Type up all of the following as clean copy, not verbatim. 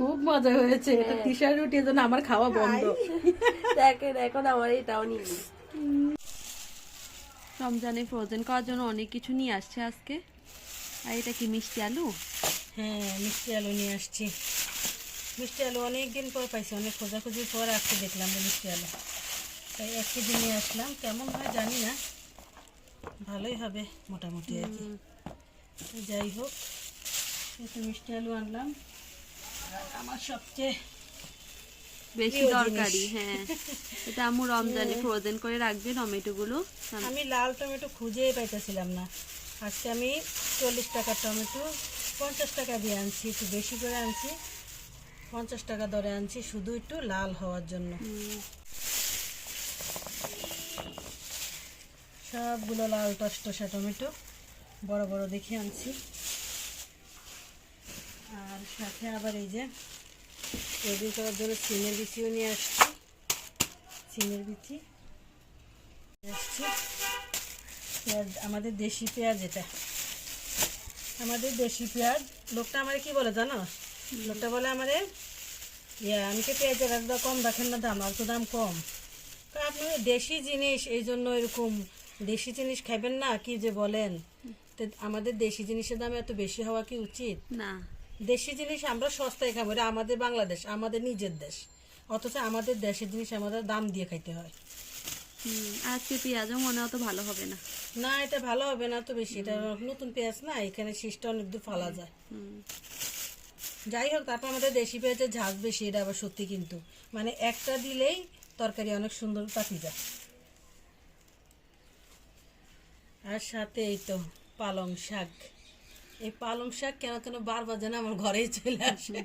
খুব মজা হয়েছে। তিশার রুটির জন্য আমার খাওয়া বন্ধ। দেখেন এখন আমার এটাও নিয়ে নিই। রমজানে ফ্রোজেন করার জন্য অনেক কিছু নিয়ে আসছে আজকে। আর এটা কি মিষ্টি আলু? হ্যাঁ, মিষ্টি আলু নিয়ে আসছি। মিষ্টি আলু অনেকদিন পর পাইছি, অনেক খোঁজাখুঁজির পর আজকে দেখলাম যে মিষ্টি আলু, তাই 1 কেজি নিয়ে আসলাম। কেমন হয় জানি না, ভালোই হবে মোটামুটি আর কি। তো যাই হোক, একটু মিষ্টি আলু আনলাম। আর আমার সবচেয়ে বেশি প্রিয় দরকারি। জিনিস। হ্যাঁ, এটা আম্মু রমজানে ফ্রোজেন করে রাখবে টমেটো গুলো। আমি লাল টমেটো খুঁজেই পাইতেছিলাম না। আজকে আমি 40 টাকার টমেটো 50 টাকা দিয়ে আনছি, একটু বেশি করে আনছি, 50 টাকা দরে আনছি, শুধু একটু লাল হওয়ার জন্য। সবগুলো লাল টসটসা টমেটো বড় বড় দেখে আনছি। আর সাথে আবার এই যে তৈরি করার জন্য সিমের বিচিও নিয়ে আসছি। সিমের বিচি আসছি। পেঁয়াজ, আমাদের দেশি পেঁয়াজ, এটা আমাদের দেশি পেঁয়াজ। লোকটা আমারে কি বলে জানো? লোকটা বলে আমারে, আমি তো পেঁয়াজের একদম কম রাখেন না দাম, আর তো দাম কম। তো আপনি দেশি জিনিস, এই জন্য এরকম দেশি জিনিস খাইবেন না, কি যে বলেন। তো আমাদের দেশি জিনিসের দাম এত বেশি হওয়া কি উচিত না, দেশি জিনিস আমরা সস্তায় খাবো, এটা আমাদের বাংলাদেশ, আমাদের নিজের দেশ, অথচ আমাদের দেশের জিনিস আমাদের দাম দিয়ে খাইতে হয়। আজকে পেঁয়াজও মনে অত ভালো হবে না। না, এটা ভালো হবে না তো বেশি, এটা নতুন পেঁয়াজ না, এখানে শীষটা অনেক দূর ফালা যায়। যাই হোক, তারপর আমাদের দেশি পেঁয়াজের ঝাঁজ বেশি, এটা আবার সত্যি, কিন্তু মানে একটা দিলেই তরকারি অনেক সুন্দর পাতি যায়। আর সাথে এই তো পালং শাক। এই পালং শাক কেন কেন বারবার যেন আমার ঘরেই চলে আসে।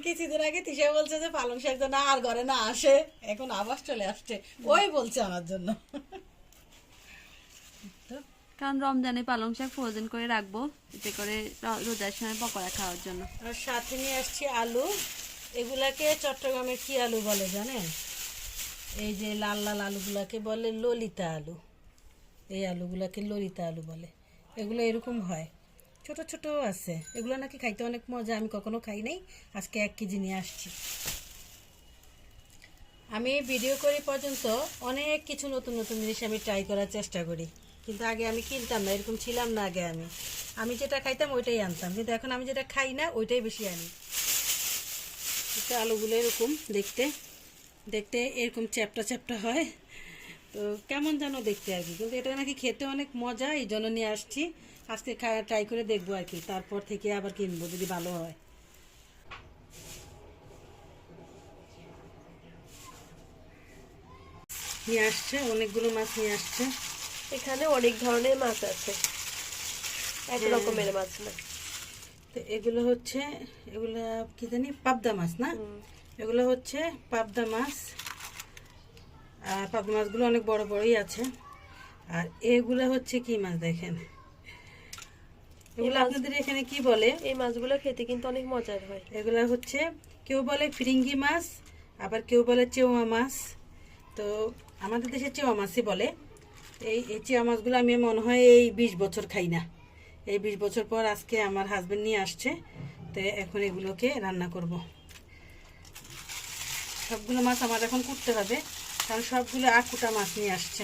কিছুদিন আগে তিশা বলছে যে পালং শাক যেন আর ঘরে না আসে, এখন আবার চলে আসছে, ওই বলছে আমার জন্য। কারণ রমজানে পালং শাক ফ্রোজেন করে রাখবো, এতে করে রোজার সময় পকোড়া খাওয়ার জন্য। আর সাথে নিয়ে আসছি আলু। এগুলাকে চট্টগ্রামে কি আলু বলে জানেন? এই যে লাল লাল আলুগুলাকে বলে ললিতা আলু। এই আলুগুলাকে ললিতা আলু বলে। এগুলো এরকম হয়, ছোট ছোট আছে। এগুলো নাকি খাইতে অনেক মজা, আমি কখনো খাই নাই, আজকে 1 কেজি নিয়ে আসছি। আমি ভিডিও করি পর্যন্ত অনেক কিছু নতুন নতুন জিনিস আমি ট্রাই করার চেষ্টা করি, কিন্তু আগে আমি কিনতাম না, এরকম ছিলাম না আগে। আমি যেটা খাইতাম ওইটাই আনতাম, কিন্তু এখন আমি যেটা খাই না ওইটাই বেশি আনি। এটা আলুগুলো এরকম দেখতে দেখতে এরকম চ্যাপটা চ্যাপটা হয়, তো কেমন যেন দেখতে আর কি, কিন্তু এটা নাকি খেতে অনেক মজা, এই জন্য নিয়ে আসছি। আজকে ট্রাই করে দেখবো আর কি, তারপর থেকে আবার কিনবো যদি ভালো হয়। নিয়ে আসছে অনেকগুলো মাছ নিয়ে আসছে। এখানে অনেক ধরনের মাছ আছে, এক রকমের মাছ না। তো এগুলো হচ্ছে, এগুলো কি জানি পাবদা মাছ না, এগুলো হচ্ছে পাবদা মাছ। আর পাবদা মাছগুলো অনেক বড় বড়ই আছে। আর এগুলো হচ্ছে কি মাছ দেখেন, এগুলো আপনাদের এখানে কি বলে? এই মাছগুলো খেতে কিন্তু অনেক মজার হয়। এগুলো হচ্ছে কেউ বলে ফিরিঙ্গি মাছ, আবার কেউ বলে চেওয়া মাছ। তো আমাদের দেশে চেওয়া মাছই বলে। এই চেওয়া মাছগুলো আমি মনে হয় এই 20 বছর খাই না। এই 20 বছর পর আজকে আমার হাজবেন্ড নিয়ে আসছে, তো এখন এগুলোকে রান্না করব। সবগুলো মাছ আমার এখন কুটতে হবে, কারণ সবগুলো আকুটা মাছ নিয়ে আসছে।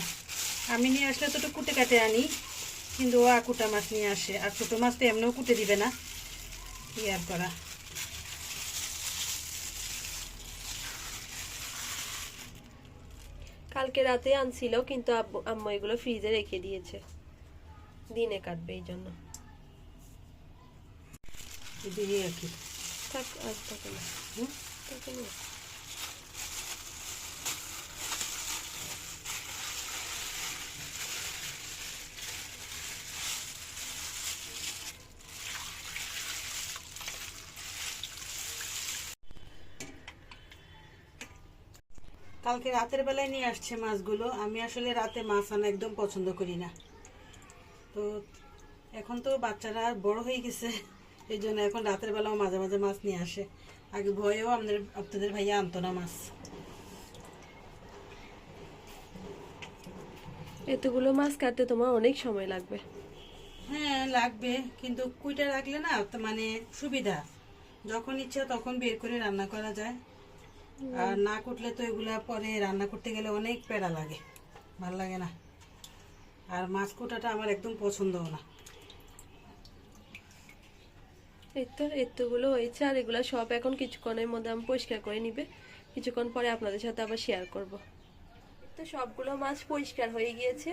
আমি নিয়ে আসলে তো একটু কুটে কাটে আনি, কিন্তু ও আকুটা মাছ নিয়ে আসে। আর ছোটো মাছ তো এমনিও কুটে দিবে না, কি আর করা। কালকে রাতে আনছিল, কিন্তু আম্মু এগুলো ফ্রিজে রেখে দিয়েছে, দিনে কাটবে এই জন্য। দিদি আর কি থাক, আর থাকে না। থাকে না। কালকে রাতের বেলায় নিয়ে আসছে মাছগুলো। আমি আসলে রাতে মাছ আনা একদম পছন্দ করি না, তো এখন তো বাচ্চারা বড় হয়ে গেছে, এই জন্য এখন রাতের বেলাও মাঝে মাঝে মাছ নিয়ে আসে। আগে ভয়েও আপনাদের ভাইয়া আনতো না মাছ। এতগুলো মাছ কাটতে তোমার অনেক সময় লাগবে। হ্যাঁ লাগবে, কিন্তু কুইটা রাখলে না তো মানে সুবিধা, যখন ইচ্ছা তখন বের করে রান্না করা যায়। আর না কুটলে তো এগুলা পরে রান্না করতে গেলে অনেক প্যারা লাগে, ভাল লাগে না। আর মাছ কোটাটা আমার একদম পছন্দও না। এতগুলো হয়েছে, আর এগুলো সব এখন কিছুক্ষণের মধ্যে আমি পরিষ্কার করে নিবে, কিছুক্ষণ পরে আপনাদের সাথে আবার শেয়ার করব। তো সবগুলো মাছ পরিষ্কার হয়ে গিয়েছে।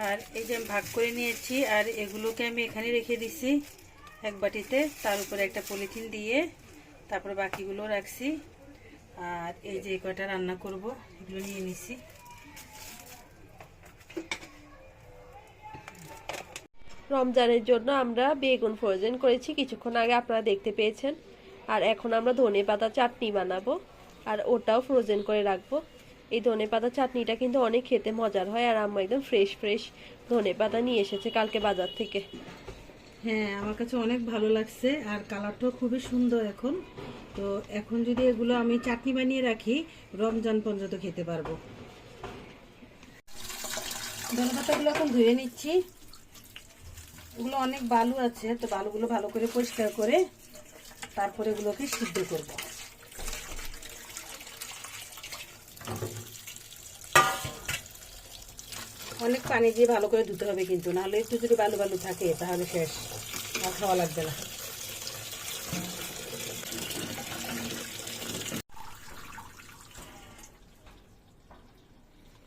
আর এই যে আমি ভাগ করে নিয়েছি, আর এগুলোকে আমি এখানে রেখে দিছি এক বাটিতে, তার উপরে একটা পলিথিন দিয়ে তারপরে বাকিগুলো রাখছি। আর এই যে কয়টা রান্না করব এগুলো নিয়ে নিছি। রমজানের জন্য আমরা বেগুন ফ্রোজেন করেছি, কিছুক্ষণ আগে আপনারা দেখতে পেয়েছেন। আর এখন আমরা ধনেপাতা চাটনি বানাবো, আর ওটাও ফ্রোজেন করে রাখবো। এই ধনেপাতা চাটনিটা কিন্তু অনেক খেতে মজার হয়, আর আম্মা একদম ফ্রেশ ফ্রেশ ধনেপাতা নিয়ে এসেছে কালকে বাজার থেকে। হ্যাঁ, আমার কাছে অনেক ভালো লাগছে, আর কালারটাও খুবই সুন্দর এখন। তো এখন যদি এগুলো আমি চাটনি বানিয়ে রাখি, রমজান পর্যন্ত খেতে পারবো। ধনেপাতাগুলো এখন ধুয়ে নিচ্ছি। এগুলো অনেক বালু আছে, তো বালুগুলো ভালো করে পরিষ্কার করে তারপরে এগুলোকে সিদ্ধ করব। অনেক পানি দিয়ে ভালো করে ধুতে হবে কিন্তু, নাহলে একটু যদি বালু বালু থাকে তাহলে শেষ, আর খাওয়া লাগবে না।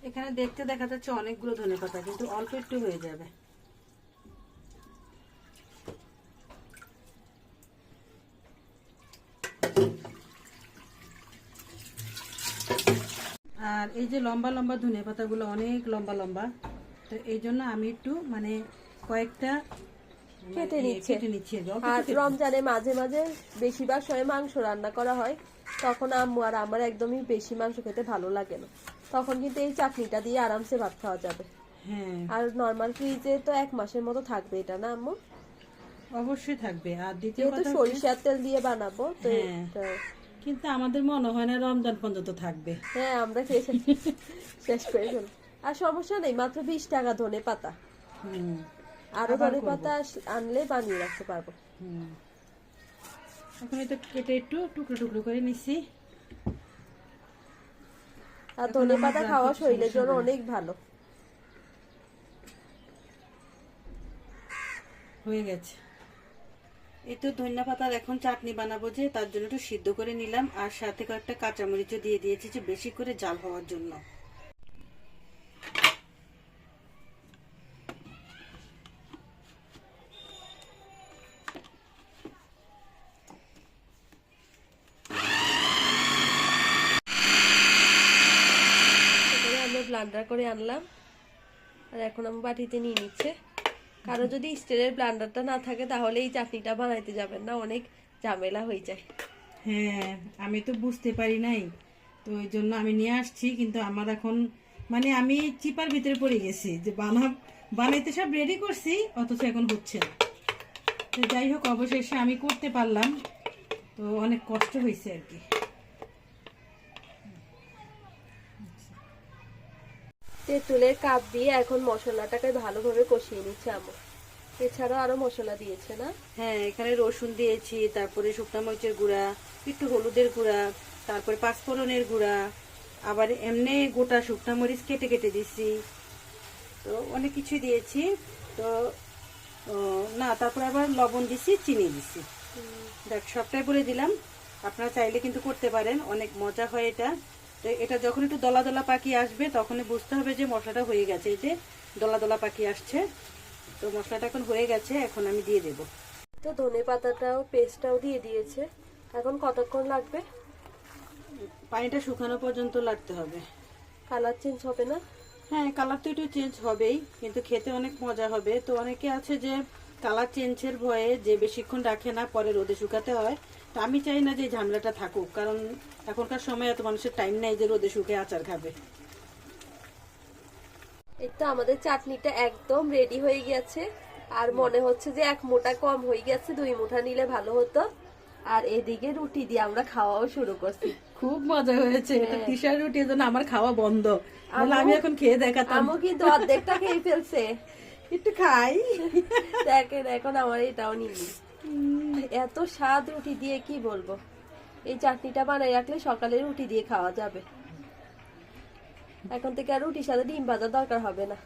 এখানে দেখতে দেখা যাচ্ছে অনেকগুলো ধনেপাতা, কিন্তু অল্প একটু হয়ে যাবে। আর এই যে লম্বা লম্বা ধনেপাতাগুলো অনেক লম্বা লম্বা, তো এই জন্য আমি একটু মানে কয়েকটা কেটে নিচ্ছি। আর রমজানে মাঝে মাঝে বেশিরভাগ সময় মাংস রান্না করা হয়, তখন আম্মু আর আমার একদমই বেশি মাংস খেতে ভালো লাগে না, তখন কিন্তু এই চাটনিটা দিয়ে আরামসে ভাত খাওয়া যাবে। হ্যাঁ, আর নরমাল ফ্রিজে তো 1 মাসের মতো থাকবে এটা, না আম্মু? অবশ্যই থাকবে। আর দ্বিতীয় যেহেতু কথা, সরিষার তেল দিয়ে বানাবো তো হ্যাঁ, কিন্তু আমাদের মনে হয় না রমজান পর্যন্ত থাকবে। হ্যাঁ, আমরা খেয়ে শেষ করে ফেলব। আর সমস্যা নেই, মাত্র 20 টাকা ধনে পাতা। আরো ধনে পাতা আনলে বানিয়ে রাখতে পারবো। এখন এটা কেটে একটু টুকরো টুকরো করে নিচ্ছি। আর ধনে পাতা খাওয়া শরীরের জন্য অনেক ভালো। হয়ে গেছে। এই তো ধনিয়া পাতার এখন চাটনি বানাবো, যে তার জন্য একটু সিদ্ধ করে নিলাম, আর সাথে কয়েকটা কাঁচামরিচও দিয়ে দিয়েছি যে বেশি করে ঝাল হওয়ার জন্য। আমরা ব্লান্ডার করে আনলাম, আর এখন আমি বাটিতে নিয়ে নিচ্ছে। কারো যদি স্টিলের ব্লান্ডারটা না থাকে তাহলে এই চাটনিটা বানাইতে যাবেন না, অনেক ঝামেলা হয়ে যায়। হ্যাঁ, আমি তো বুঝতে পারি নাই, তো ওই জন্য আমি নিয়ে আসছি। কিন্তু আমার এখন মানে আমি চিপার ভিতরে পড়ে গেছি, যে বানাইতে সব রেডি করছি, অথচ এখন হচ্ছে না। তো যাই হোক, অবশেষে আমি করতে পারলাম, তো অনেক কষ্ট হয়েছে আর কি। তেঁতুলের কাপ দিয়ে এখন মশলাটাকে ভালোভাবে কষিয়ে নিচ্ছে আমার। এছাড়াও আরো মশলা দিয়েছে না? হ্যাঁ, এখানে রসুন দিয়েছি, তারপরে শুকনো মরিচের গুঁড়া, একটু হলুদের গুঁড়া, তারপরে পাঁচফোড়নের গুঁড়া, আবার এমনি গোটা শুকনো মরিচ কেটে কেটে দিছি, তো অনেক কিছু দিয়েছি। তো না, তারপরে আবার লবণ দিছি, চিনি দিছি। দেখ, সবটাই বলে দিলাম। আপনারা চাইলে কিন্তু করতে পারেন, অনেক মজা হয় এটা। তো এটা যখন একটু দলা দলা পাকি আসবে তখনই বুঝতে হবে যে মশলাটা হয়ে গেছে। এই যে দলা দলা পাকি আসছে, তো মশলাটা এখন হয়ে গেছে, এখন আমি দিয়ে দেব। তো ধনে পাতাটাও পেস্টটাও দিয়ে দিয়েছে। এখন কতক্ষণ লাগবে? পানিটা শুকানো পর্যন্ত লাগতে হবে। কালার চেঞ্জ হবে না? হ্যাঁ, কালার তো একটু চেঞ্জ হবেই, কিন্তু খেতে অনেক মজা হবে। তো অনেকে আছে যে কালার চেঞ্জের ভয়ে যে বেশিক্ষণ রাখে না, পরে রোদে শুকাতে হয়। তো আমি চাই না যে ঝামেলাটা থাকুক, কারণ এখনকার সময় এত মানুষের টাইম নেই যে রোদে শুকিয়ে আচার খাবে। এই তো আমাদের চাটনিটা একদম রেডি হয়ে গেছে, আর মনে হচ্ছে যে 1 মুঠা কম হয়ে গেছে, 2 মুঠা নিলে ভালো হতো। আর এদিকে রুটি দিয়ে আমরা খাওয়াও শুরু করছি। খুব মজা হয়েছে। তিসার রুটির জন্য আমার খাওয়া বন্ধ, আমি এখন খেয়ে দেখাতাম। আমও কিন্তু অর্ধেকটা খেয়ে ফেলছে। একটু খাই। দেখেন, এখন আমার এটাও নিবি। এত স্বাদ রুটি দিয়ে কি বলবো। এই চাটনিটা বানাই রাখলে সকালে রুটি দিয়ে খাওয়া যাবে। এখন থেকে আর রুটির সাথে ডিম ভাজার দরকার হবে না।